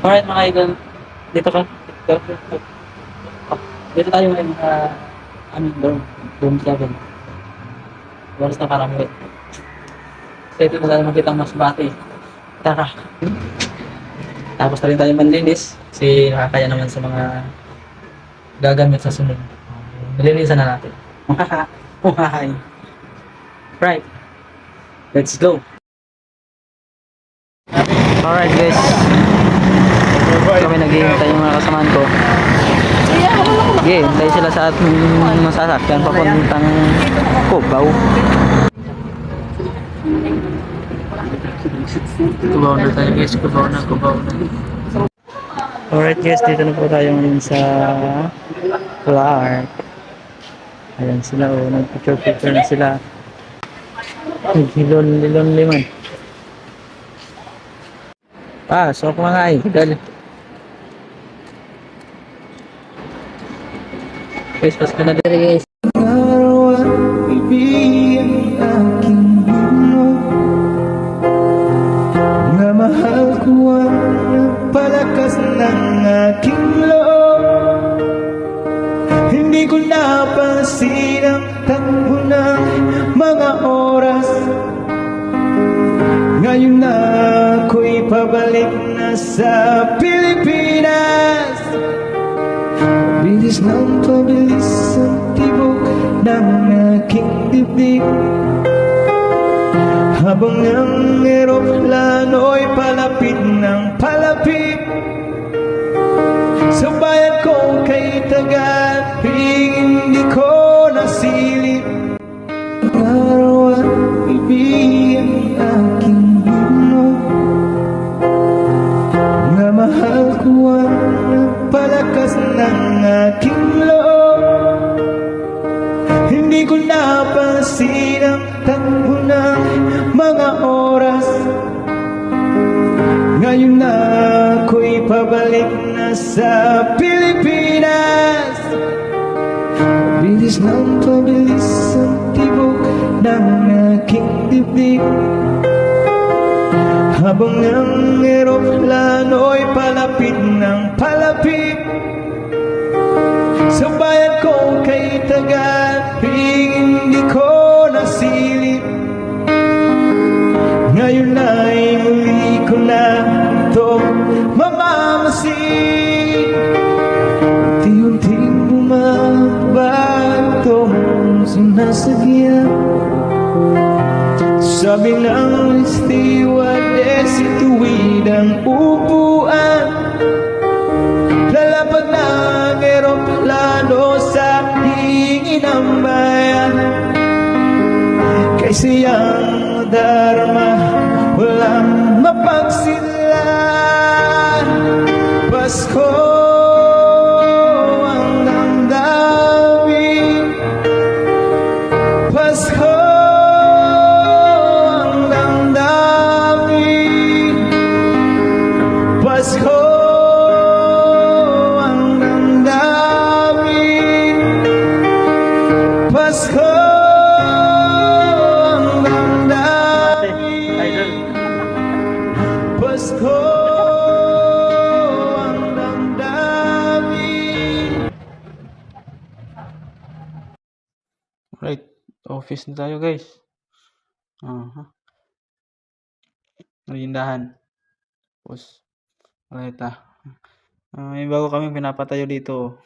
Alright mga idol, dito ka. Dito tayo ngayon sa aming dorm 7. Oras na parang ulit. So ito na tayo makita ang masbate. Tara. Tapos na rin tayo manlinis kasi nakakaya naman sa mga gagamit sa sunod. Nilinisan na natin. Muhahay. Right. Let's go. Alright guys. Kami naghihintay yung mga kasamaan ko. Okay, hintay sila sa ating masasakyan papuntang Cubao. Cubao na tayo guys, Cubao na. Alright guys, dito na po tayo ngayon sa Clark. Ayan sila, nagpicture na sila. Hilon liman. So mga idol. Guys, pas ka na dito guys. Na mahal ko ang palakas ng aking loob. Hindi ko napansin ang takbo ng mga oras. Ngayon na ako'y pabalik na sa Pilipinas. Pabilis ng pabilis ang tibok ng aking dibdib, habang ang eroplano'y palapit ng palapit sa bayan ko kay Tagalog. Hindi ko nasilip araw at ibig ang aking himno. Na mahal ko ang palakas ng aking loob. Hindi ko napansin ang takbo ng mga oras. Ngayon na ako'y pabalik na sa Pilipinas. Pabilis ng pabilis ang tibok ng aking dibdib, habang ang eroplano'y palapit ng palapit sa bayan ko kay Tagalog. Hindi ko nasilip. Ngayon ay muli ko na ito mamamasid. Unti-unting bumaba itong sinasadya. Sabi ng stewardess, ituwid ang upuan. Lalapag ng eroplano sa hingin ng bayan. Kay siyang darma walang mapagsilan. Pasko ang damdamin. Pasko ang damdamin. Pasko ang damdamin. Pasko ang damdamin. Pasko ang damdamin. Alright, office na tayo guys. Merindahan. Tapos, alright may bago kami pinapatayo dito.